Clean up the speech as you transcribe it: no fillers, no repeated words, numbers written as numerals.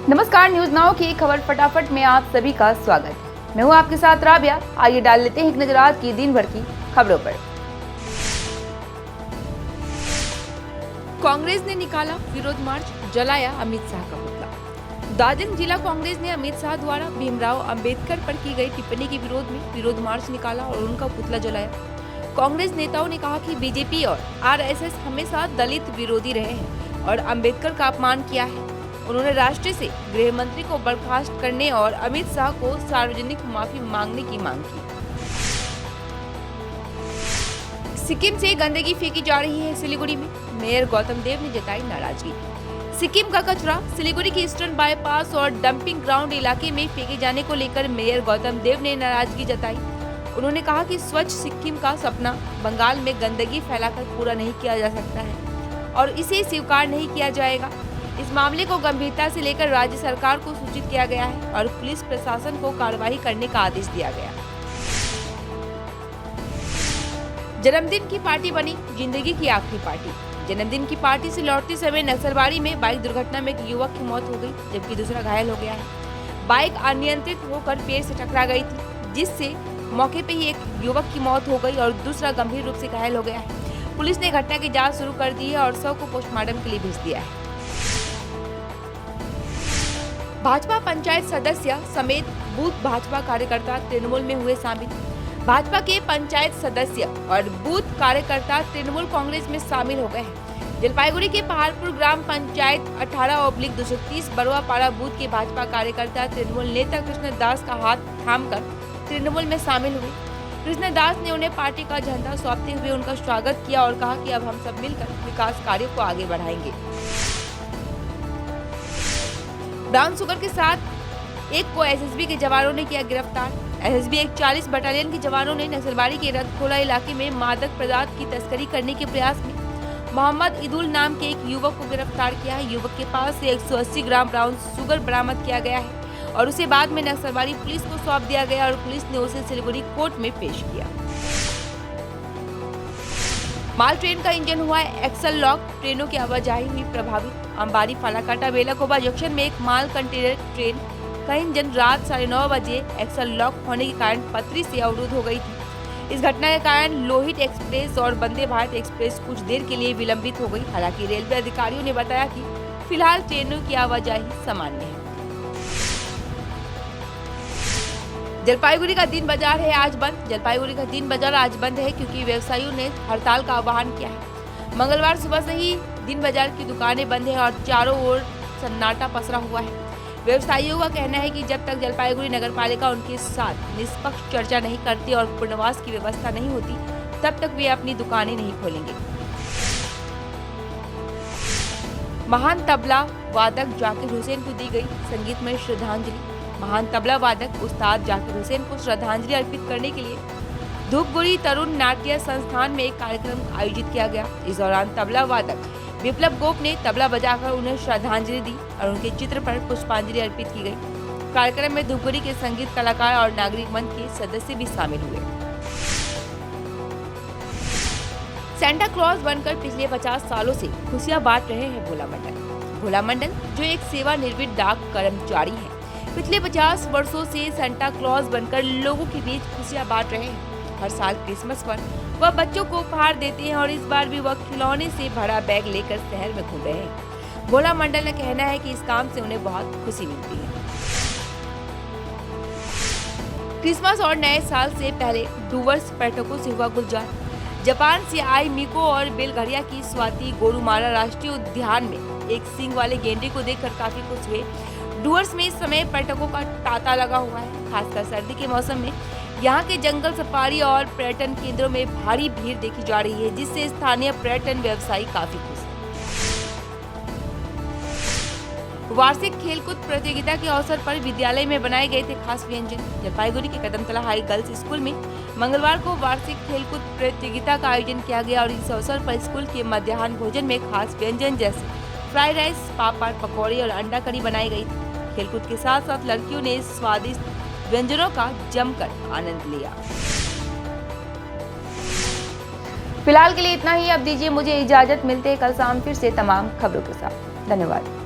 नमस्कार, news now की खबर फटाफट में आप सभी का स्वागत है। मैं हूं आपके साथ राबिया। आइए डाल लेते हैं एक नजर आज की दिन भर की खबरों पर। कांग्रेस ने निकाला विरोध मार्च, जलाया अमित शाह का पुतला। दार्जिलिंग जिला कांग्रेस ने अमित शाह द्वारा भीमराव अंबेडकर पर की गई टिप्पणी के विरोध में विरोध मार्च निकाला और उनका पुतला जलाया। कांग्रेस नेताओं ने कहा कि बीजेपी और आरएसएस हमेशा दलित विरोधी रहे हैं और अंबेडकर का अपमान किया है। उन्होंने राष्ट्र से गृह मंत्री को बर्खास्त करने और अमित शाह को सार्वजनिक माफी मांगने की मांग की। सिक्किम से गंदगी फेंकी जा रही है सिलीगुड़ी में, मेयर गौतम देव ने जताई नाराजगी। सिक्किम का कचरा सिलीगुड़ी के ईस्टर्न बाईपास और डंपिंग ग्राउंड इलाके में फेंके जाने को लेकर मेयर गौतम देव ने नाराजगी जताई। उन्होंने कहा कि स्वच्छ सिक्किम का सपना बंगाल में गंदगी फैलाकर पूरा नहीं किया जा सकता है और इसे स्वीकार नहीं किया जाएगा। इस मामले को गंभीरता से लेकर राज्य सरकार को सूचित किया गया है और पुलिस प्रशासन को कार्रवाई करने का आदेश दिया गया। जन्मदिन की पार्टी बनी जिंदगी की आखिरी पार्टी। जन्मदिन की पार्टी से लौटते समय नक्सलबाड़ी में बाइक दुर्घटना में एक युवक की मौत हो गई, जबकि दूसरा घायल हो गया है। बाइक अनियंत्रित होकर पेड़ से टकरा गई थी, जिससे मौके पे ही एक युवक की मौत हो गई और दूसरा गंभीर रूप से घायल हो गया है। पुलिस ने घटना की जाँच शुरू कर दी है और शव को पोस्टमार्टम के लिए भेज दिया है। भाजपा पंचायत सदस्य समेत बूथ भाजपा कार्यकर्ता तृणमूल में हुए शामिल। भाजपा के पंचायत सदस्य और बूथ कार्यकर्ता तृणमूल कांग्रेस में शामिल हो गए हैं। जलपाईगुड़ी के पहाड़पुर ग्राम पंचायत 18/230 बरुआपाड़ा बूथ के भाजपा कार्यकर्ता तृणमूल नेता कृष्ण दास का हाथ थामकर तृणमूल में शामिल हुए। कृष्ण दास ने उन्हें पार्टी का झंडा सौंपते हुए उनका स्वागत किया और कहा कि अब हम सब मिलकर विकास कार्यों को आगे बढ़ाएंगे। ब्राउन शुगर के साथ एक को एसएसबी के जवानों ने किया गिरफ्तार। एसएसबी 140 बटालियन के जवानों ने नक्सलबाड़ी के रतखोला इलाके में मादक पदार्थ की तस्करी करने के प्रयास में मोहम्मद इदुल नाम के एक युवक को गिरफ्तार किया है। युवक के पास से 180 ग्राम ब्राउन शुगर बरामद किया गया है और उसे बाद में नक्सलबाड़ी पुलिस को सौंप दिया गया और पुलिस ने उसे सिलीगुड़ी कोर्ट में पेश किया। माल ट्रेन का इंजन हुआ एक्सल लॉक, ट्रेनों की आवाजाही हुई प्रभावित। अंबारी फालाकाटा बेलाकोबा जंक्शन में एक माल कंटेनर ट्रेन का इंजन रात 9:30 बजे एक्सल लॉक होने के कारण पटरी से अवरुद्ध हो गई थी। इस घटना के कारण लोहित एक्सप्रेस और वंदे भारत एक्सप्रेस कुछ देर के लिए विलंबित हो गई। हालांकि रेलवे अधिकारियों ने बताया कि फिलहाल ट्रेनों की आवाजाही सामान्य है। जलपाईगुड़ी का दिन बाजार है आज बंद। जलपाईगुड़ी का दिन बाजार आज बंद है क्योंकि व्यवसायियों ने हड़ताल का आह्वान किया है। मंगलवार सुबह से ही दिन बाजार की दुकानें बंद हैं और चारों ओर सन्नाटा पसरा हुआ है। व्यवसायियों का कहना है कि जब तक जलपाईगुड़ी नगरपालिका उनके साथ निष्पक्ष चर्चा नहीं करती और पुनर्वास की व्यवस्था नहीं होती, तब तक वे अपनी दुकानें नहीं खोलेंगे। महान तबला वादक जाकिर हुसैन को दी गई संगीतमय श्रद्धांजलि। महान तबला वादक उस्ताद जाकिर हुसैन को श्रद्धांजलि अर्पित करने के लिए धूपगुड़ी तरुण नाट्य संस्थान में एक कार्यक्रम आयोजित किया गया। इस दौरान तबला वादक विप्लव गोप ने तबला बजाकर उन्हें श्रद्धांजलि दी और उनके चित्र पर पुष्पांजलि अर्पित की गई। कार्यक्रम में धूपगुड़ी के संगीत कलाकार और नागरिक मंच के सदस्य भी शामिल हुए। सेंटा क्लॉज बनकर पिछले 50 सालों से खुशियां बांट रहे हैं भोला मंडल। भोला मंडल जो एक सेवानिवृत्त डाक कर्मचारी है, पिछले 50 वर्षों से सेंटा क्लॉज बनकर लोगों के बीच खुशियां बांट रहे हैं। हर साल क्रिसमस पर वह बच्चों को उपहार देते हैं और इस बार भी वह खिलौने से भरा बैग लेकर शहर में घूम रहे हैं। भोला मंडल का कहना है कि इस काम से उन्हें बहुत खुशी मिलती है। क्रिसमस और नए साल से पहले डूवर्स पर्यटकों से हुआ गुलजार। जापान से आई मिको और बेलघरिया की स्वाति गोरुमारा राष्ट्रीय उद्यान में एक सींग वाले गेंडे को देखकर काफी खुश हुए। डूवर्स में इस समय पर्यटकों का तांता लगा हुआ है। खासकर सर्दी के मौसम में यहाँ के जंगल सफारी और पर्यटन केंद्रों में भारी भीड़ देखी जा रही है, जिससे स्थानीय पर्यटन व्यवसायी काफी खुश हैं। वार्षिक खेलकूद प्रतियोगिता के अवसर पर विद्यालय में बनाए गए थे खास व्यंजन। जलपाईगुड़ी के कदमतला हाई गर्ल्स स्कूल में मंगलवार को वार्षिक खेलकूद प्रतियोगिता का आयोजन किया गया और इस अवसर पर स्कूल के मध्याह्न भोजन में खास व्यंजन जैसे फ्राइड राइस, पापड़, पकौड़े और अंडा करी बनाई गई थी। खेलकूद के साथ साथ लड़कियों ने स्वादिष्ट व्यंजनों का जमकर आनंद लिया। फिलहाल के लिए इतना ही। अब दीजिए मुझे इजाजत, मिलते हैं कल शाम फिर से तमाम खबरों के साथ। धन्यवाद।